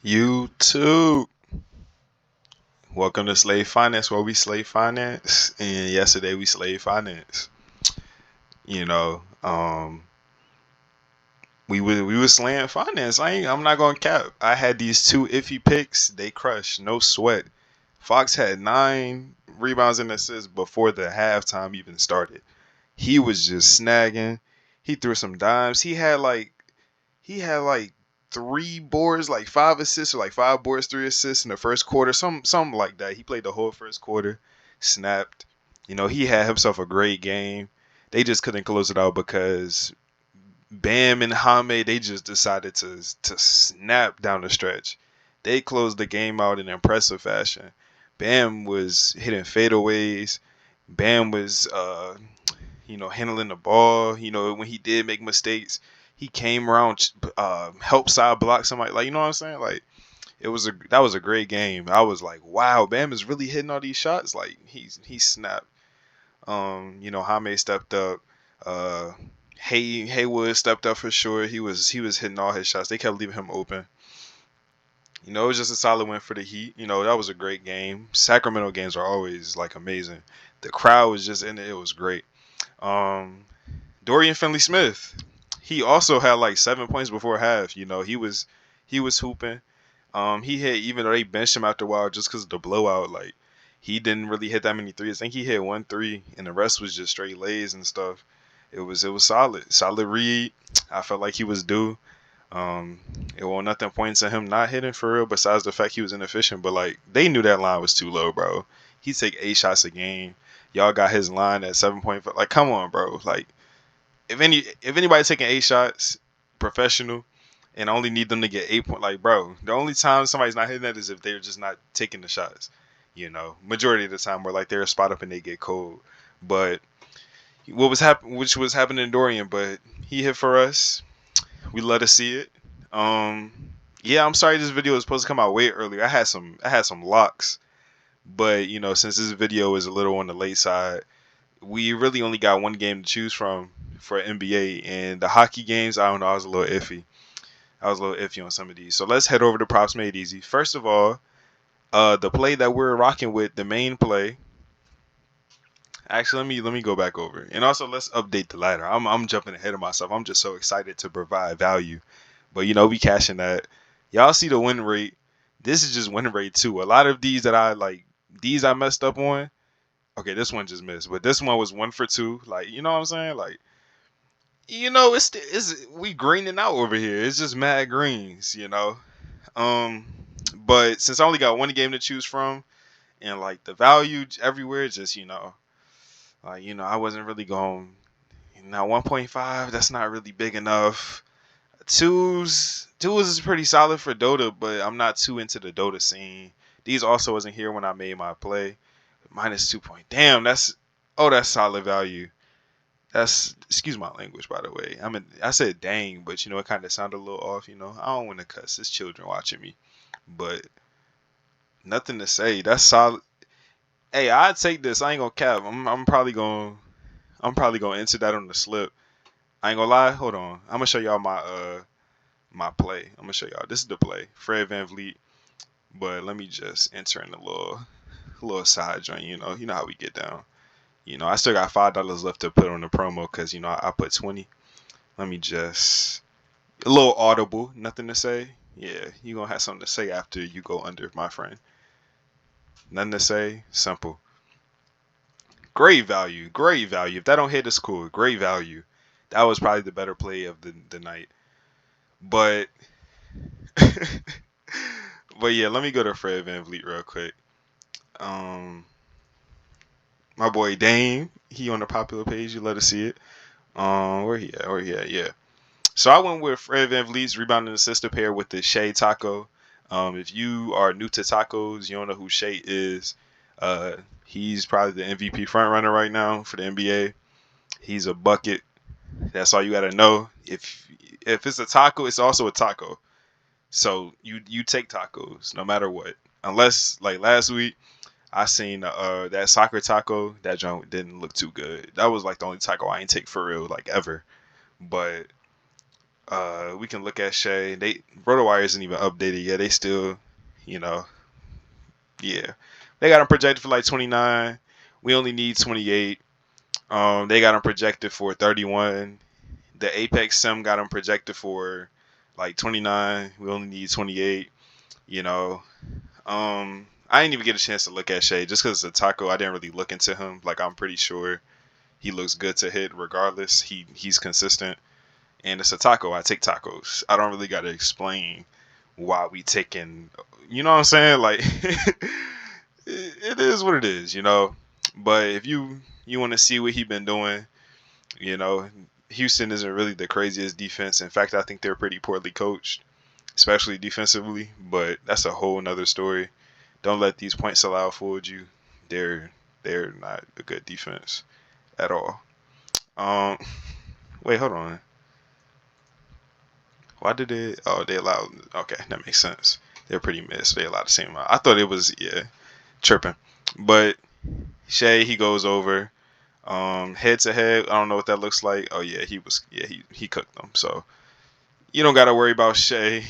YouTube. Welcome to Slave Finance, where we slave finance. And yesterday we slave finance. You know, we was slaying finance. I'm not gonna cap. I had these two iffy picks. They crushed. No sweat. Fox had 9 rebounds and assists before the halftime even started. He was just snagging. He threw some dimes. He had like 3 boards, like 5 assists, or like 5 boards, 3 assists in the first quarter, something like that. He played the whole first quarter, snapped. He had himself a great game. They just couldn't close it out because Bam and Hame, they just decided to snap down the stretch. They closed the game out in impressive fashion. Bam was hitting fadeaways. Bam was handling the ball. When he did make mistakes, he came around, help side block somebody. Like, you know what I'm saying? Like, that was a great game. I was like, wow, Bam is really hitting all these shots. Like, he snapped. Jaime stepped up. Uh, Haywood stepped up for sure. He was hitting all his shots. They kept leaving him open. It was just a solid win for the Heat. That was a great game. Sacramento games are always like amazing. The crowd was just in it. It was great. Um, Dorian Finley-Smith, he also had like 7 points before half. He was hooping. He hit, even though they benched him after a while just because of the blowout. Like, he didn't really hit that many threes. I think he hit 1 3, and the rest was just straight lays and stuff. It was solid read. I felt like he was due. Um, it wasn't nothing points to him not hitting for real. Besides the fact he was inefficient, but like they knew that line was too low, bro. He take 8 shots a game. Y'all got his line at 7.5. Like, come on, bro. Like, if anybody taking 8 shots, professional, and I only need them to get 8 point, like, bro, the only time somebody's not hitting that is if they're just not taking the shots. Majority of the time where like they're a spot up and they get cold. But which was happening to Dorian, but he hit for us. We let us see it. Um, yeah, I'm sorry this video was supposed to come out way earlier. I had some locks, but since this video is a little on the late side, we really only got one game to choose from for NBA, and the hockey games, I don't know, I was a little iffy. I was a little iffy on some of these. So let's head over to props made easy. First of all, the play that we're rocking with, the main play. Actually, let me go back over, and also let's update the ladder. I'm jumping ahead of myself. I'm just so excited to provide value, but we cashing that. Y'all see the win rate? This is just win rate too. A lot of these that I like, these I messed up on. Okay, this one just missed, but this one was 1 for 2. Like, you know what I'm saying? Like, it's we greening out over here. It's just mad greens. Um, but since I only got one game to choose from, and like the value everywhere, just I wasn't really going. Now 1.5, that's not really big enough. Twos is pretty solid for Dota, but I'm not too into the Dota scene. These also wasn't here when I made my play. -2 point. Damn, that's solid value. That's, excuse my language, by the way. I said dang, but it kind of sounded a little off. I don't want to cuss. It's children watching me, but nothing to say. That's solid. Hey, I'd take this. I ain't gonna cap. I'm probably gonna enter that on the slip. I ain't gonna lie. Hold on. I'm gonna show y'all my play. I'm gonna show y'all. This is the play. Fred VanVleet. But let me just enter in a little side joint. You know how we get down. I still got $5 left to put on the promo because I put 20. Let me just a little audible. Nothing to say. Yeah, you gonna have something to say after you go under, my friend. Nothing to say. Simple. Great value. Great value. If that don't hit, it's cool. Great value. That was probably the better play of the night. But but yeah, let me go to Fred VanVleet real quick. Um, my boy Dame, he on the popular page. You let us see it. Where he at? Where he at? Yeah. So I went with Fred VanVleet's rebounding assist pair with the Shai Taco. If you are new to tacos, you don't know who Shai is. He's probably the MVP frontrunner right now for the NBA. He's a bucket. That's all you gotta know. If it's a taco, it's also a taco. So you take tacos no matter what. Unless like last week, I seen that soccer taco. That joint didn't look too good. That was like the only taco I ain't take for real like ever. But We can look at Shai. RotoWire isn't even updated yet. They still, you know, yeah. They got him projected for like 29. We only need 28. They got him projected for 31. The Apex Sim got him projected for like 29. We only need 28. You know, I didn't even get a chance to look at Shai just because it's a taco. I didn't really look into him. Like I'm pretty sure he looks good to hit regardless. He's consistent, and it's a taco. I take tacos. I don't really got to explain why we taking. You know what I'm saying? Like it is what it is. You know, but if you want to see what he been doing, you know, Houston isn't really the craziest defense. In fact, I think they're pretty poorly coached, especially defensively. But that's a whole nother story. Don't let these points allowed fool you. They're not a good defense at all. Um, wait, hold on. Why did it? Oh, they allowed. Okay, that makes sense. They're pretty missed. They allowed the same amount. I thought it was tripping. But Shai, he goes over. Head to head. I don't know what that looks like. Oh yeah, he cooked them. So you don't gotta worry about Shai.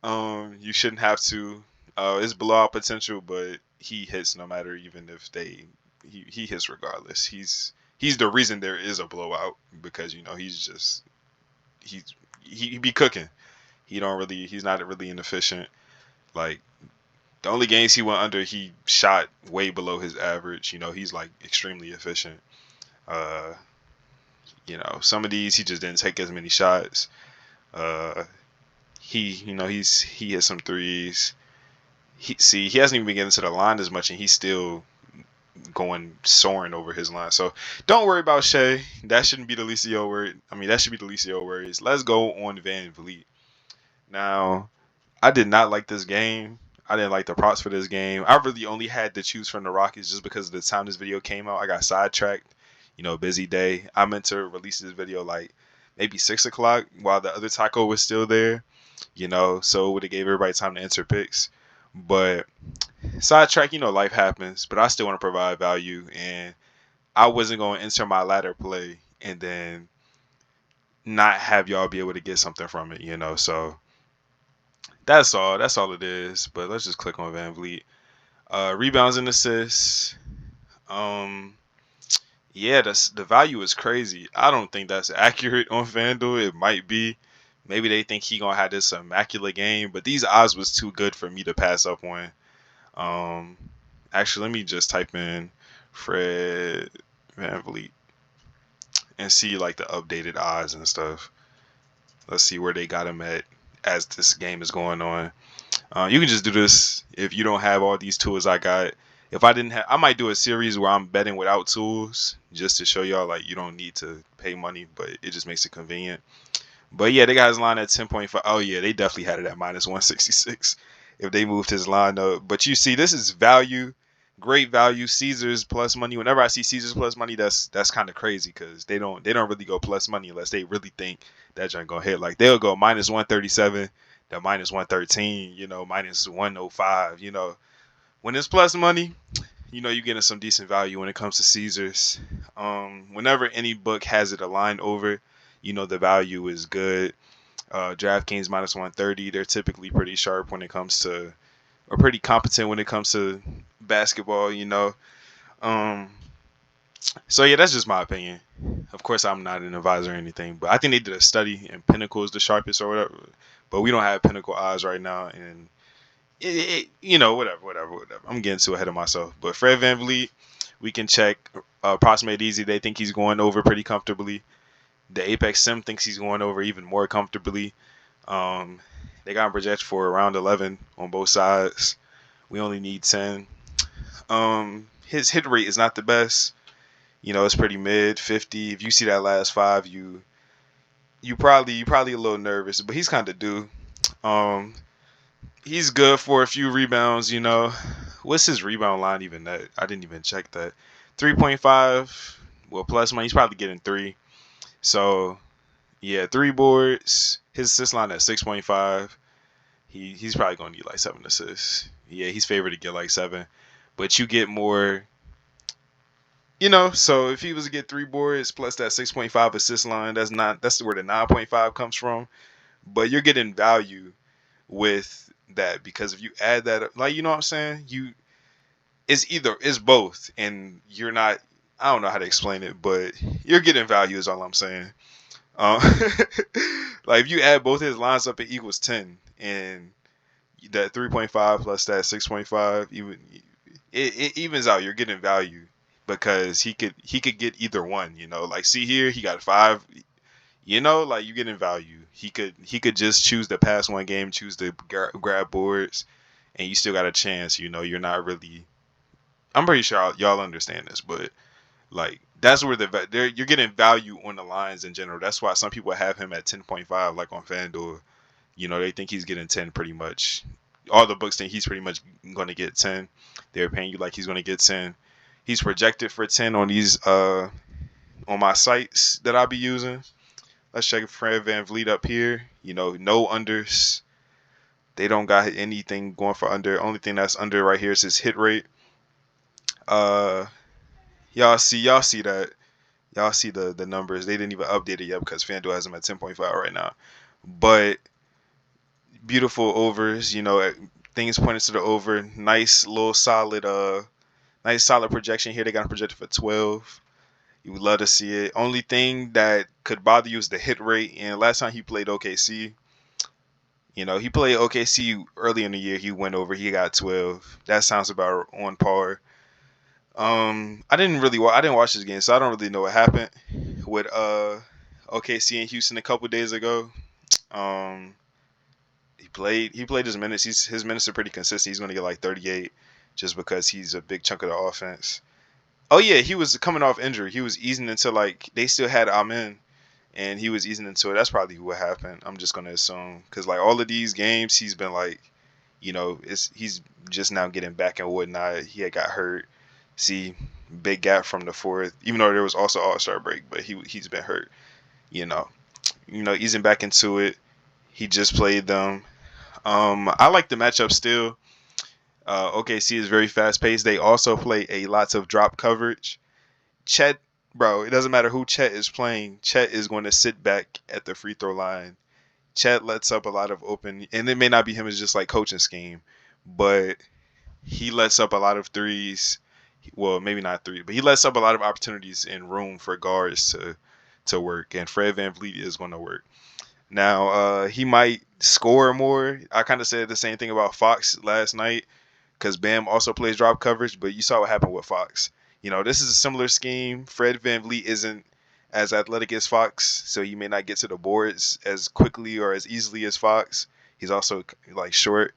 You shouldn't have to. It's blowout potential, but he hits no matter, even if he hits regardless. He's the reason there is a blowout, because he's he be cooking. He's not really inefficient. Like the only games he went under, he shot way below his average. He's like extremely efficient. Uh, some of these he just didn't take as many shots. He hit some threes. He hasn't even been getting to the line as much, and he's still soaring over his line. So don't worry about Shai. That shouldn't be the least of your worries. I mean, that should be the least of your worries. Let's go on VanVleet. Now, I did not like this game. I didn't like the props for this game. I really only had to choose from the Rockets just because of the time this video came out. I got sidetracked. Busy day. I meant to release this video like maybe 6 o'clock while the other taco was still there. So it would have gave everybody time to enter picks. But sidetrack, life happens. But I still want to provide value, and I wasn't going to enter my ladder play and then not have y'all be able to get something from it. So that's all. That's all it is. But let's just click on VanVleet. Rebounds and assists. Yeah, the value is crazy. I don't think that's accurate on FanDuel. It might be. Maybe they think he gonna have this immaculate game, but these odds was too good for me to pass up on. Actually, let me just type in Fred VanVleet and see like the updated odds and stuff. Let's see where they got him at as this game is going on. You can just do this if you don't have all these tools I got. If I didn't have, I might do a series where I'm betting without tools just to show y'all like you don't need to pay money, but it just makes it convenient. But yeah, they got his line at 10.5. Oh yeah, they definitely had it at minus 166 if they moved his line up. But you see, this is value, great value. Caesars plus money. Whenever I see Caesars plus money, that's kind of crazy because they don't really go plus money unless they really think that joint gonna hit. Like they'll go minus 137 to minus 113. Minus 105. When it's plus money, you're getting some decent value when it comes to Caesars. Whenever any book has it aligned over, the value is good. DraftKings minus 130. They're typically pretty sharp when it comes to, or pretty competent when it comes to basketball. So yeah, that's just my opinion. Of course, I'm not an advisor or anything, but I think they did a study and Pinnacle is the sharpest or whatever. But we don't have Pinnacle odds right now, and whatever. I'm getting too ahead of myself. But Fred VanVleet, we can check. Approximate easy. They think he's going over pretty comfortably. The Apex Sim thinks he's going over even more comfortably. They got him projected for around 11 on both sides. We only need 10. His hit rate is not the best. It's pretty mid, 50. If you see that last 5, you probably a little nervous, but he's kind of due. He's good for a few rebounds. What's his rebound line even at? I didn't even check that. 3.5. Well, plus money, he's probably getting 3. So, yeah, 3 boards. His assist line at 6.5. He's probably going to get like 7 assists. Yeah, he's favored to get like 7. But you get more So if he was to get 3 boards plus that 6.5 assist line, that's where the 9.5 comes from. But you're getting value with that because if you add that up, like, you know what I'm saying, it's both, and you're not. I don't know how to explain it, but you're getting value is all I'm saying. Um, like if you add both his lines up, it equals 10, and that 3.5 plus that 6.5, even it evens out. You're getting value because he could get either one. Like see here, he got 5. Like you getting value. He could just choose to pass one game, choose to grab boards, and you still got a chance. You're not really. I'm pretty sure y'all understand this, but like that's where you're getting value on the lines in general. That's why some people have him at 10.5, like on FanDuel. They think he's getting 10 pretty much. All the books think he's pretty much going to get 10. They're paying you like he's going to get 10. He's projected for 10 on these on my sites that I'll be using. Let's check Fred VanVleet up here. No unders. They don't got anything going for under. Only thing that's under right here is his hit rate. Uh, y'all see that. Y'all see the numbers. They didn't even update it yet because FanDuel has them at 10.5 right now. But beautiful overs. Things pointed to the over. Nice little nice solid projection here. They got him projected for 12. You would love to see it. Only thing that could bother you is the hit rate. And last time he played OKC, he played OKC early in the year. He went over. He got 12. That sounds about on par. I didn't watch this game, so I don't really know what happened with OKC and Houston a couple days ago. Um, he played his minutes. His minutes are pretty consistent. He's going to get like 38 just because he's a big chunk of the offense. Oh yeah, he was coming off injury. He was easing into like they still had Amen, and he was easing into it. That's probably what happened. I'm just gonna assume because like all of these games, he's been like, he's just now getting back and whatnot. He had got hurt. See, big gap from the fourth, even though there was also All-Star break, but he's been hurt. You know, easing back into it. He just played them. I like the matchup still. OKC is very fast paced. They also play a lots of drop coverage. Chet, bro, it doesn't matter who Chet is playing. Chet is going to sit back at the free throw line. Chet lets up a lot of open, and it may not be him. It's just like coaching scheme, but he lets up a lot of threes. Well, maybe not three, but he lets up a lot of opportunities and room for guards to work. And Fred VanVleet is going to work. Now, he might score more. I kind of said the same thing about Fox last night because Bam also plays drop coverage, but you saw what happened with Fox. This is a similar scheme. Fred VanVleet isn't as athletic as Fox, so he may not get to the boards as quickly or as easily as Fox. He's also like short,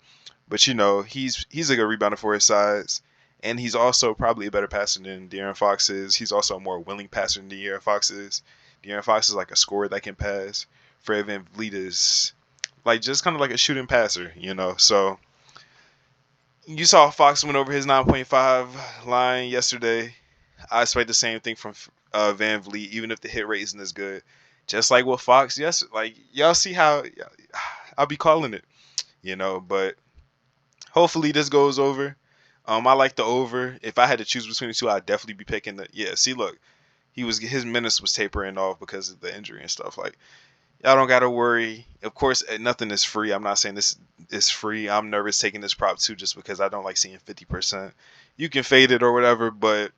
but he's a good rebounder for his size, and he's also probably a better passer than De'Aaron Fox is. He's also a more willing passer than De'Aaron Fox is. De'Aaron Fox is like a scorer that can pass. Fred VanVleet is like just kind of like a shooting passer, So you saw Fox went over his 9.5 line yesterday. I expect the same thing from VanVleet, even if the hit rate isn't as good. Just like with Fox, yes, like y'all see how I'll be calling it, But hopefully this goes over. I like the over. If I had to choose between the two, I'd definitely be picking the. Yeah, see, look, his minutes was tapering off because of the injury and stuff. Like y'all don't gotta worry. Of course, nothing is free. I'm not saying this is free. I'm nervous taking this prop too, just because I don't like seeing 50%. You can fade it or whatever, but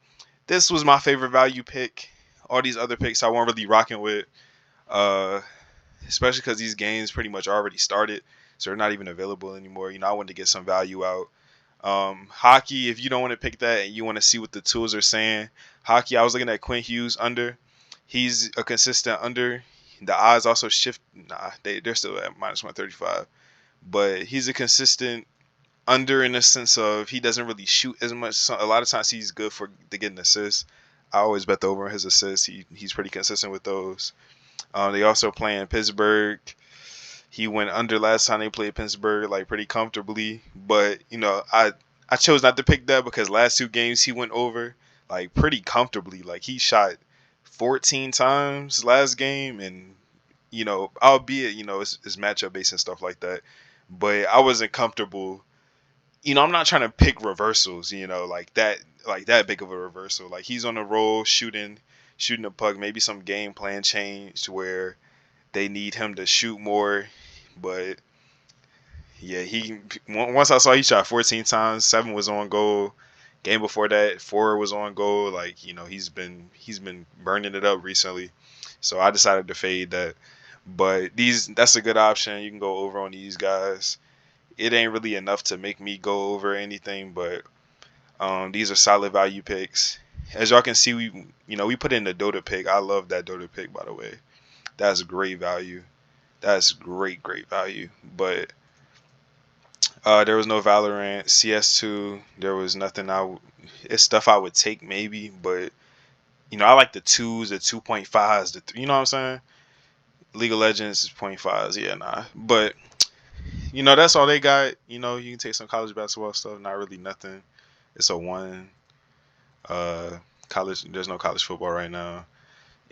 this was my favorite value pick. All these other picks I wasn't really rocking with, uh, especially because these games pretty much already started, so they're not even available anymore. I wanted to get some value out. Hockey, if you don't want to pick that and you want to see what the tools are saying, hockey, I was looking at Quinn Hughes under. He's a consistent under. The odds also shift. Nah, they're still at minus 135. But he's a consistent under in the sense of he doesn't really shoot as much. So a lot of times he's good to get an assist. I always bet the over on his assists. He's pretty consistent with those. They also play in Pittsburgh. He went under last time they played Pittsburgh, like pretty comfortably. But I chose not to pick that because last 2 games he went over like pretty comfortably. Like he shot 14 times last game, and albeit it's matchup based and stuff like that. But I wasn't comfortable. I'm not trying to pick reversals. Like that. like that big of a reversal. Like he's on the roll shooting the puck. Maybe some game plan changed where they need him to shoot more. But yeah, he once I saw he shot 14 times, 7 was on goal. Game before that, 4 was on goal. Like he's been burning it up recently. So I decided to fade that. But that's a good option. You can go over on these guys. It ain't really enough to make me go over anything, but these are solid value picks. As y'all can see, we put in the Dota pick. I love that Dota pick, by the way. That's great value. That's great value. But there was no Valorant, CS2. There was nothing. It's stuff I would take maybe, but I like the twos, the 2.5s, the you know what I'm saying. League of Legends is 0.5s, yeah, nah. But that's all they got. You can take some college basketball stuff. Not really nothing. It's a one. College. There's no college football right now.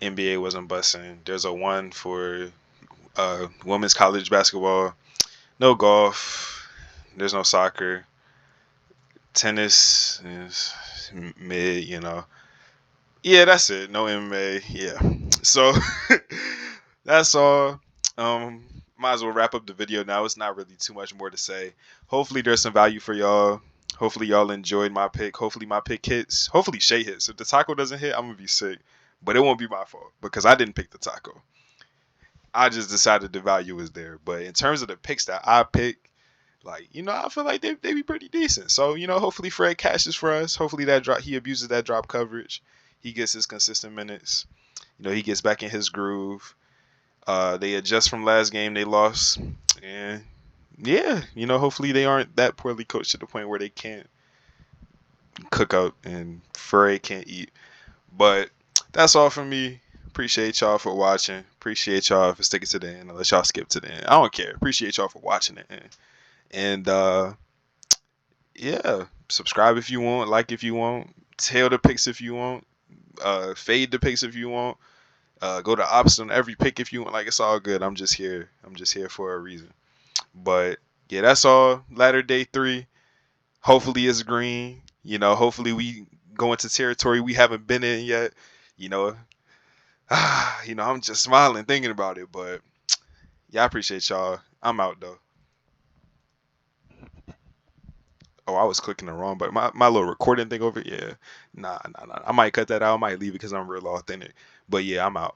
NBA wasn't bussing. There's a one for women's college basketball. No golf. There's no soccer. Tennis is mid. Yeah, that's it. No MMA. Yeah. So that's all. Might as well wrap up the video now. It's not really too much more to say. Hopefully there's some value for y'all. Hopefully y'all enjoyed my pick. Hopefully my pick hits. Hopefully Shai hits. If the taco doesn't hit, I'm gonna be sick. But it won't be my fault because I didn't pick the taco. I just decided the value was there. But in terms of the picks that I pick, I feel like they be pretty decent. So, hopefully Fred cashes for us. Hopefully he abuses that drop coverage. He gets his consistent minutes. He gets back in his groove. They adjust from last game they lost. And yeah, hopefully they aren't that poorly coached to the point where they can't cook up and Fred can't eat. But that's all from me. Appreciate y'all for watching. Appreciate y'all for sticking to the end. Unless y'all skip to the end. I don't care. Appreciate y'all for watching it. And yeah, subscribe if you want, like if you want, tail the picks if you want, fade the picks if you want, go to opposite on every pick if you want. Like it's all good. I'm just here. I'm just here for a reason. But yeah, that's all. Ladder day 3. Hopefully it's green. Hopefully we go into territory we haven't been in yet. I'm just smiling thinking about it. But yeah, I appreciate y'all. I'm out though. Oh, I was clicking the wrong button. My little recording thing over. Yeah, nah. I might cut that out. I might leave it because I'm real authentic. But yeah, I'm out.